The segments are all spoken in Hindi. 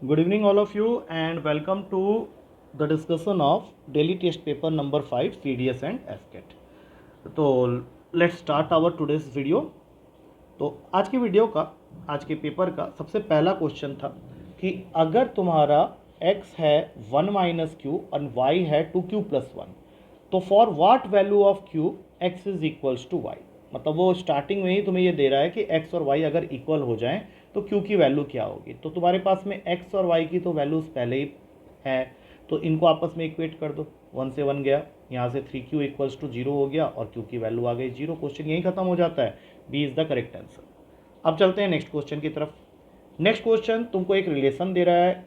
Good evening, all of you, and welcome to the discussion of daily test paper number 5 CDS and FCAT. तो let's start our today's video. तो आज की वीडियो का, आज के पेपर का सबसे पहला क्वेश्चन था कि अगर तुम्हारा x है 1 माइनस क्यू और y है 2q प्लस 1, तो for what value of q x is equals to y। मतलब वो स्टार्टिंग में ही तुम्हें ये दे रहा है कि x और y अगर इक्वल हो जाएं तो q की वैल्यू क्या होगी। तो तुम्हारे पास में x और y की तो वैल्यूज़ पहले ही है, तो इनको आपस में इक्वेट कर दो। 1 से 1 गया, यहाँ से 3q इक्वल्स टू 0 हो गया और q की वैल्यू आ गई 0। क्वेश्चन यही खत्म हो जाता है। B is the correct answer. अब चलते हैं नेक्स्ट क्वेश्चन की तरफ। नेक्स्ट क्वेश्चन तुमको एक रिलेशन दे रहा है,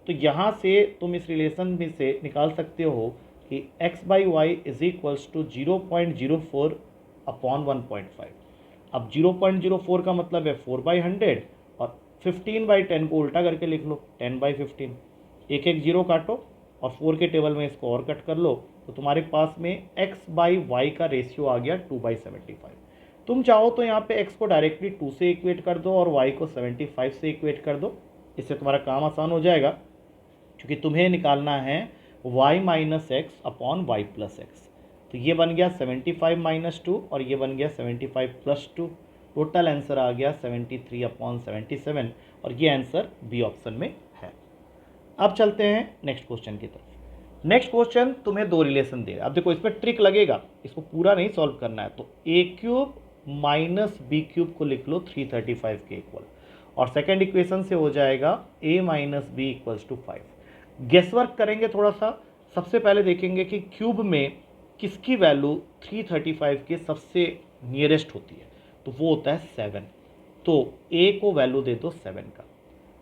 तो यहाँ से तुम इस रिलेशन में से निकाल सकते हो कि x by y is equals to 0.04 upon 1.5। अब 0.04 का मतलब है 4/100 और 15/10 को उल्टा करके लिख लो 10/15। एक एक जीरो काटो और 4 के टेबल में इसको और कट कर लो, तो तुम्हारे पास में x बाई वाई का रेशियो आ गया 2/75। तुम चाहो तो यहाँ पे x को डायरेक्टली 2 से इक्वेट कर दो और y को 75 से इक्वेट कर दो। इससे तुम्हारा काम आसान हो जाएगा, क्योंकि तुम्हें निकालना है y minus x upon y plus x. तो ये बन गया 75 माइनस 2 और ये बन गया 75 प्लस 2। टोटल आंसर आ गया 73 अपॉन 77 और ये आंसर बी ऑप्शन में है। अब चलते हैं नेक्स्ट क्वेश्चन की तरफ। नेक्स्ट क्वेश्चन तुम्हें दो रिलेशन दे रहा है। अब देखो इसमें ट्रिक लगेगा, इसको पूरा नहीं सॉल्व करना है। तो ए क्यूब माइनस बी क्यूब को लिख लो 335 के इक्वल, और सेकेंड इक्वेशन से हो जाएगा A minus B equals to 5। Guess work करेंगे थोड़ा सा। सबसे पहले देखेंगे कि क्यूब में किसकी वैल्यू 335 के सबसे नियरेस्ट होती है, तो वो होता है 7। तो ए को वैल्यू दे दो 7 का।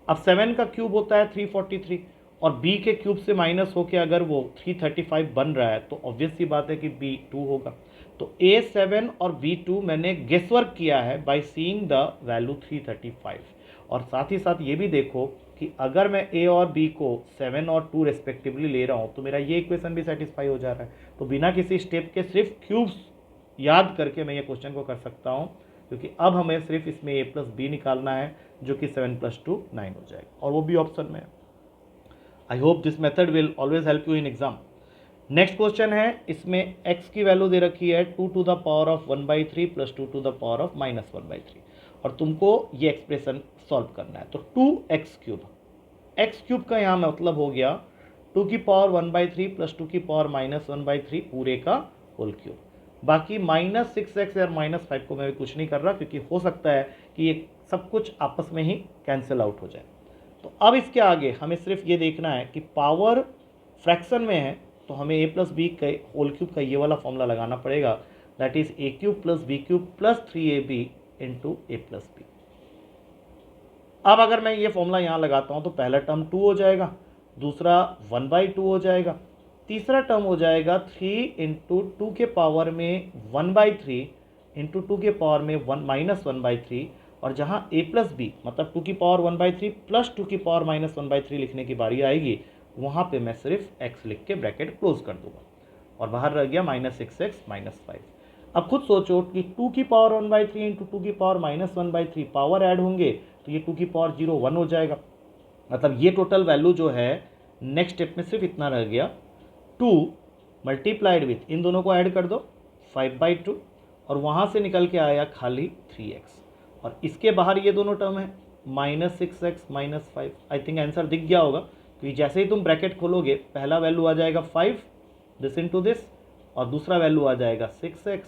अब 7 का क्यूब होता है 343 और बी के क्यूब से माइनस होकर अगर वो 335 बन रहा है तो ऑब्वियस सी बात है कि बी 2 होगा। तो ए 7 और बी 2 मैंने गेस वर्क किया है बाय सीइंग द वैल्यू 335। और साथ ही साथ ये भी देखो कि अगर मैं ए और बी को 7 और 2 रेस्पेक्टिवली ले रहा हूँ तो मेरा ये इक्वेशन भी सेटिस्फाई हो जा रहा है। तो बिना किसी स्टेप के सिर्फ क्यूब्स याद करके मैं ये क्वेश्चन को कर सकता हूँ, क्योंकि अब हमें सिर्फ इसमें a प्लस बी निकालना है, जो कि 7 प्लस 2 9 हो जाएगा, और वो भी ऑप्शन में है। I hope this method will always help you in exam. Next question है, इसमें x की वैल्यू दे रखी है 2 to the power of 1/3 plus 2 to the power of minus 1/3, और तुमको ये एक्सप्रेशन सॉल्व करना है। तो 2x क्यूब, एक्स क्यूब का यहाँ मतलब हो गया 2 की पावर 1/3 प्लस 2 की पावर माइनस 1/3 पूरे का होल क्यूब। बाकी -6x और -5 को मैं भी कुछ नहीं कर रहा, क्योंकि हो सकता है कि ये सब कुछ आपस में ही कैंसिल आउट हो जाए। तो अब इसके आगे हमें सिर्फ ये देखना है कि पावर फ्रैक्शन में है, तो हमें a प्लस बी का होल क्यूब का ये वाला फॉर्मूला लगाना पड़ेगा, that is a cube plus b cube plus 3ab into a plus b. अब अगर मैं ये फॉर्मूला यहाँ लगाता हूँ तो पहला टर्म 2 हो जाएगा, दूसरा 1/2 हो जाएगा, तीसरा टर्म हो जाएगा 3 इंटू 2 के पावर में 1/3 इंटू 2 के पावर में माइनस 1/3। और जहाँ a प्लस बी मतलब 2 की पावर 1/3 प्लस 2 की पावर माइनस 1/3 लिखने की बारी आएगी, वहाँ पे मैं सिर्फ x लिख के ब्रैकेट क्लोज कर दूंगा और बाहर रह गया -6x -5। अब खुद सोचो कि 2 की पावर 1/3 इंटू 2 की पावर माइनस 1/3 पावर ऐड होंगे तो ये 2 की पावर 0 1 हो जाएगा। मतलब ये टोटल वैल्यू जो है नेक्स्ट स्टेप में सिर्फ इतना रह गया, 2 मल्टीप्लाइड विथ इन दोनों को ऐड कर दो 5/2, और वहाँ से निकल के आया खाली 3x, और इसके बाहर ये दोनों टर्म है -6x -5। आई थिंक आंसर दिख गया होगा, क्योंकि जैसे ही तुम ब्रैकेट खोलोगे पहला वैल्यू आ जाएगा 5 दिस इंटू दिस, और दूसरा वैल्यू आ जाएगा 6x,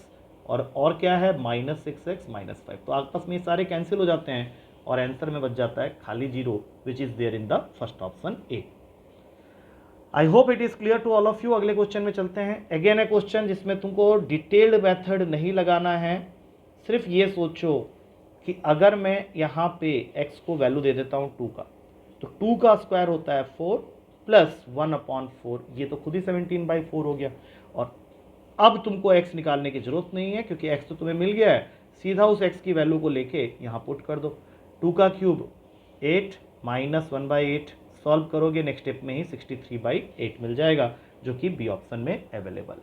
और क्या है -6x -5। तो आपस में सारे कैंसिल हो जाते हैं और आंसर में बच जाता है खाली 0, which is there in the first option A. I hope it is clear to all of you. अगले क्वेश्चन में चलते हैं। अगेन ए क्वेश्चन जिसमें तुमको डिटेल्ड मेथड नहीं लगाना है, सिर्फ ये सोचो कि अगर मैं यहाँ पे x को वैल्यू दे देता हूँ 2 का, तो 2 का स्क्वायर होता है 4 प्लस 1/4, ये तो खुद ही 17/4 हो गया। और अब तुमको x निकालने की जरूरत नहीं है, क्योंकि x तो तुम्हें मिल गया है, सीधा उस x की वैल्यू को लेके यहाँ पुट कर दो। 2 का क्यूब 8 माइनस 1/8, सॉल्व करोगे नेक्स्ट स्टेप में ही 63/8 मिल जाएगा, जो कि बी ऑप्शन में अवेलेबल।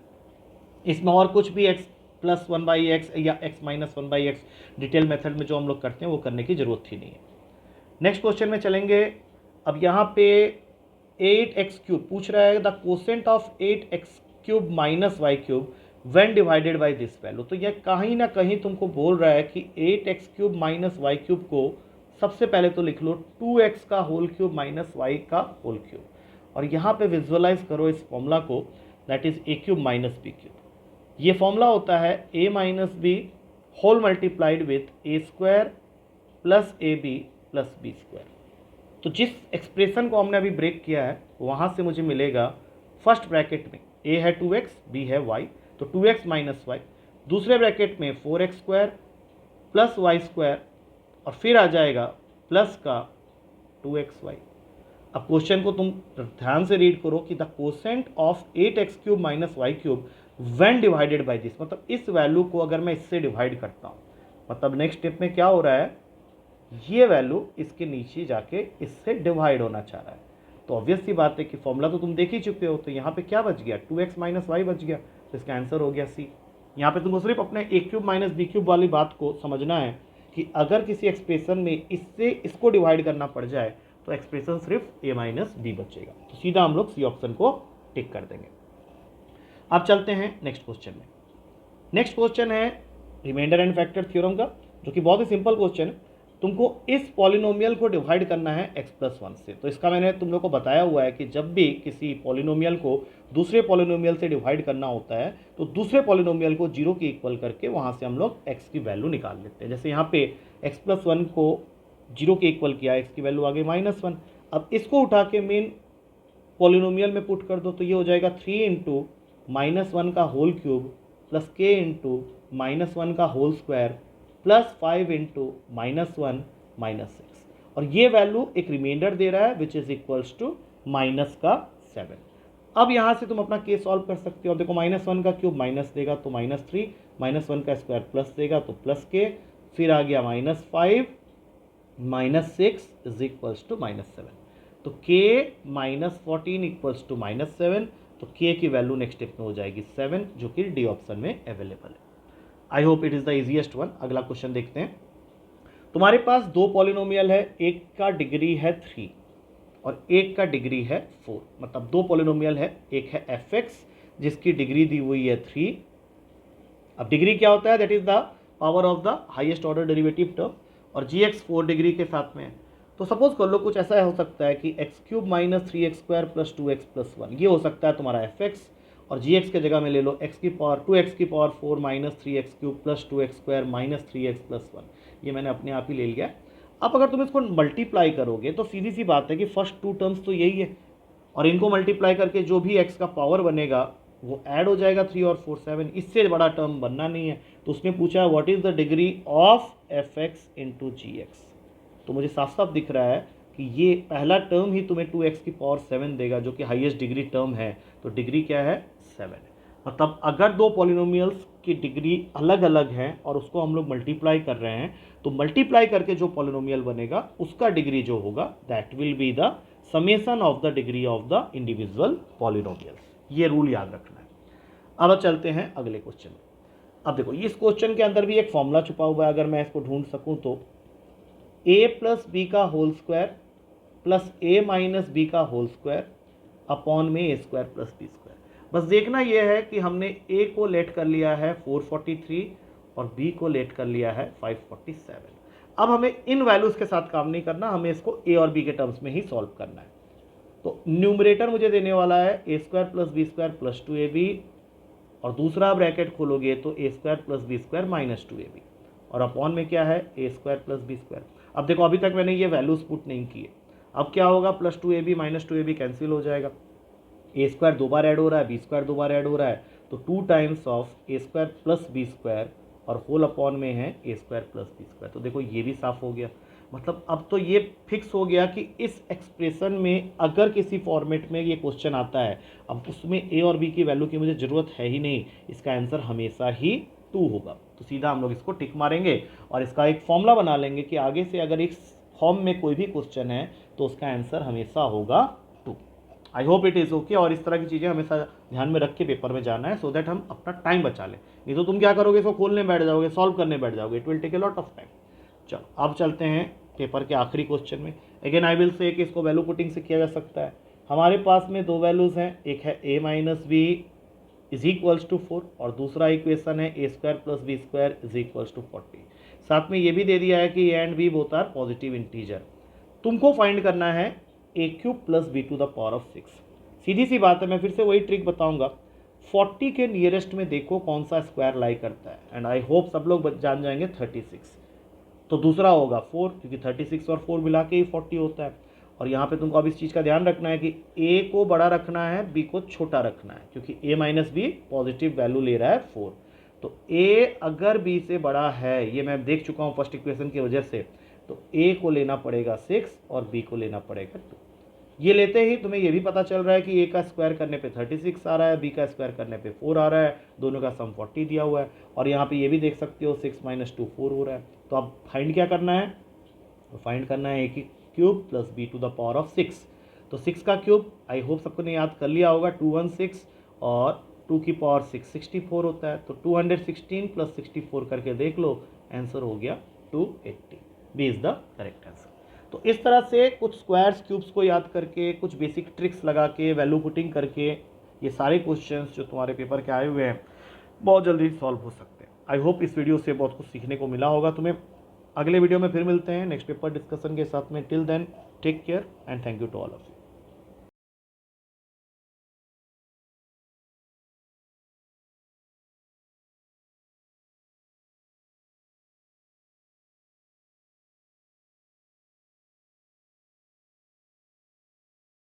इसमें और कुछ भी x प्लस 1/x या x minus 1/x detail method में जो हम लोग करते हैं वो करने की जरूरत ही नहीं है। नेक्स्ट क्वेश्चन में चलेंगे। अब यहाँ पे 8x³ पूछ रहा है the quotient of 8x³ minus y cube when divided by this value. तो यह कहीं ना कहीं तुमको बोल रहा है कि 8x³ माइनस वाई क्यूब को सबसे पहले तो लिख लो 2x का होल क्यूब माइनस वाई का होल क्यूब, और यहाँ पे विजुअलाइज करो इस फॉर्मूला को, that is a³ minus b³। ये फॉर्मूला होता है a minus b whole multiplied with a² plus ab plus b²। तो जिस एक्सप्रेशन को हमने अभी ब्रेक किया है वहाँ से मुझे मिलेगा फर्स्ट ब्रैकेट में a है 2x, b है y, तो 2x माइनस वाई, दूसरे ब्रैकेट में 4x² प्लस y² और फिर आ जाएगा प्लस का 2xy। अब क्वेश्चन को तुम ध्यान से रीड करो कि the quotient of 8x³ minus y cube when divided by this, मतलब इस वैल्यू को अगर मैं इससे डिवाइड करता हूँ, मतलब नेक्स्ट स्टेप में क्या हो रहा है, ये वैल्यू इसके नीचे जाके इससे डिवाइड होना चाह रहा है। तो ऑब्वियस सी बात है कि फॉर्मूला तो तुम देख ही चुके हो, तो यहाँ पे क्या बच गया 2x माइनस वाई बच गया, तो इसका आंसर हो गया सी। यहाँ पे तुमको सिर्फ अपने a³ माइनस b³ वाली बात को समझना है कि अगर किसी एक्सप्रेशन में इससे इसको डिवाइड करना पड़ जाए तो एक्सप्रेशन सिर्फ a माइनस बी बचेगा। तो सीधा हम लोग सी ऑप्शन को टिक कर देंगे। अब चलते हैं नेक्स्ट क्वेश्चन में। नेक्स्ट क्वेश्चन है रिमाइंडर एंड फैक्टर थ्योरम का, जो कि बहुत ही सिंपल क्वेश्चन है। तुमको इस पॉलिनोमियल को डिवाइड करना है x+1 से। तो इसका मैंने तुम लोग को बताया हुआ है कि जब भी किसी पॉलिनोमियल को दूसरे पॉलिनोमियल से डिवाइड करना होता है तो दूसरे पॉलिनोमियल को 0 के इक्वल करके वहाँ से हम लोग x की वैल्यू निकाल लेते हैं। जैसे यहाँ पे x+1 को 0 के इक्वल किया, x की वैल्यू आ गई -1। अब इसको उठा के मेन पॉलिनोमियल में पुट कर दो, तो ये हो जाएगा 3 इंटू -1 का whole cube plus k into -1 का होल स्क्वायर प्लस 5 इंटू -1 -6, और ये वैल्यू एक रिमाइंडर दे रहा है विच इज इक्वल्स टू -7। अब यहाँ से तुम अपना k सॉल्व कर सकते हो। अब देखो -1 का क्यूब माइनस देगा तो -3, -1 का स्क्वायर प्लस देगा तो प्लस k, फिर आ गया -5 -6 इज इक्वल्स टू -7, तो k -14 इक्वल्स टू -7, तो k की वैल्यू नेक्स्ट स्टेप में हो जाएगी 7, जो कि डी ऑप्शन में अवेलेबल है। I hope it is the easiest one. अगला क्वेश्चन देखते हैं। तुम्हारे पास दो पॉलिनोमियल है, एक का डिग्री है 3 और एक का डिग्री है 4, मतलब दो पॉलिनोमियल है, एक है fx जिसकी डिग्री दी हुई है 3। अब डिग्री क्या होता है, that is the power of the highest order derivative term, और gx 4 डिग्री के साथ में है। तो सपोज कर लो कुछ ऐसा हो सकता है कि x³ minus 3x² plus 2x plus 1, ये हो सकता है तुम्हारा fx, और gx के जगह में ले लो x की पावर 2x की power 4 minus 3x³ plus 2x² minus 3x plus 1, ये मैंने अपने आप ही ले लिया। अब अगर तुम इसको मल्टीप्लाई करोगे तो सीधी सी बात है कि फर्स्ट टू टर्म्स तो यही है, और इनको मल्टीप्लाई करके जो भी x का पावर बनेगा वो ऐड हो जाएगा 3 और 4 7, इससे बड़ा टर्म बनना नहीं है। तो उसने पूछा what is the degree of fx into gx, तो मुझे साफ साफ दिख रहा है कि ये पहला टर्म ही तुम्हें 2x की पावर 7 देगा, जो कि हाईएस्ट डिग्री टर्म है। तो डिग्री क्या है, 7। मतलब अगर दो पॉलिनोमियल्स की डिग्री अलग अलग है और उसको हम लोग मल्टीप्लाई कर रहे हैं, तो मल्टीप्लाई करके जो पॉलिनोमियल बनेगा उसका डिग्री जो होगा that will be the summation of the degree of the individual polynomials. ये रूल याद रखना है। अब चलते हैं अगले क्वेश्चन में। अब देखो इस क्वेश्चन के अंदर भी एक फॉर्मूला छुपा हुआ है, अगर मैं इसको ढूंढ सकूं तो a प्लस बी का whole square plus a minus b का होल स्क्वायर अपॉन में a square plus b square. बस देखना यह है कि हमने a को लेट कर लिया है 443 और b को लेट कर लिया है 547। अब हमें इन वैल्यूज़ के साथ काम नहीं करना, हमें इसको a और b के टर्म्स में ही सॉल्व करना है। तो न्यूमरेटर मुझे देने वाला है a square plus b square plus 2ab, और दूसरा ब्रैकेट खोलोगे तो a square plus b square minus 2ab, और अपॉन में क्या है a square plus b square. अब देखो अभी तक मैंने ये वैल्यूज पुट नहीं किए, अब क्या होगा, plus 2ab minus 2ab cancel हो जाएगा, a स्क्वायर दो बार ऐड हो रहा है, b स्क्वायर दो बार ऐड हो रहा है, तो 2 times of a square plus b square और होल अपॉन में है a square plus b square. तो देखो ये भी साफ हो गया। मतलब अब तो ये फिक्स हो गया कि इस एक्सप्रेशन में अगर किसी फॉर्मेट में ये क्वेश्चन आता है, अब उसमें a और b की वैल्यू की मुझे ज़रूरत है ही नहीं, इसका आंसर हमेशा ही 2 होगा। तो सीधा हम लोग इसको टिक मारेंगे और इसका एक फॉर्मूला बना लेंगे कि आगे से अगर इस फॉर्म में कोई भी क्वेश्चन है तो उसका आंसर हमेशा होगा 2। आई होप इट इज़ ओके। और इस तरह की चीज़ें हमेशा ध्यान में रख के पेपर में जाना है, सो दैट हम अपना टाइम बचा लें। नहीं तो तुम क्या करोगे, इसको खोलने बैठ जाओगे, सॉल्व करने बैठ जाओगे, it will take a lot of time. चलो अब चलते हैं पेपर के आखिरी क्वेश्चन में। अगेन आई विल से कि इसको वैल्यू पुटिंग से किया जा सकता है। हमारे पास में दो वैल्यूज़ हैं, एक है a minus b is equals to 4 और दूसरा इक्वेशन है a square plus b square is equals to 40। साथ में ये भी दे दिया है कि a and b both are positive integer. तुमको फाइंड करना है a cube plus b to the power of 6। सीधी सी बात है, मैं फिर से वही ट्रिक बताऊंगा। 40 के नियरेस्ट में देखो कौन सा स्क्वायर लाई करता है, एंड आई होप सब लोग जान जाएंगे 36। तो दूसरा होगा 4, क्योंकि 36 और 4 मिला के ही 40 होता है। और यहाँ पे तुमको अब इस चीज़ का ध्यान रखना है कि a को बड़ा रखना है, b को छोटा रखना है, क्योंकि a minus b positive value ले रहा है 4। तो a अगर b से बड़ा है, ये मैं देख चुका हूँ फर्स्ट इक्वेशन की वजह से, तो a को लेना पड़ेगा 6 और b को लेना पड़ेगा 2। ये लेते ही तुम्हें ये भी पता चल रहा है कि a का स्क्वायर करने पे 36 आ रहा है, b का स्क्वायर करने पे 4 आ रहा है, दोनों का सम 40 दिया हुआ है। और यहाँ पे ये भी देख सकते हो 6 माइनस 2 4 हो रहा है। तो अब फाइंड क्या करना है, तो फाइंड करना है a की cube plus b to the power of 6। तो 6 का क्यूब आई होप सबको ने याद कर लिया होगा, 216, और 2 की पावर 6 64 होता है। तो 216 प्लस 64 करके देख लो, आंसर हो गया 280। B is the correct answer. तो इस तरह से कुछ स्क्वायर्स क्यूब्स को याद करके, कुछ बेसिक ट्रिक्स लगा के, वैल्यू पुटिंग करके, ये सारे क्वेश्चंस जो तुम्हारे पेपर के आए हुए हैं बहुत जल्दी सॉल्व हो सकते हैं। आई होप इस वीडियो से बहुत कुछ सीखने को मिला होगा तुम्हें। अगले वीडियो में फिर मिलते हैं नेक्स्ट पेपर डिस्कशन के साथ में। Till then take care and thank you to all of you.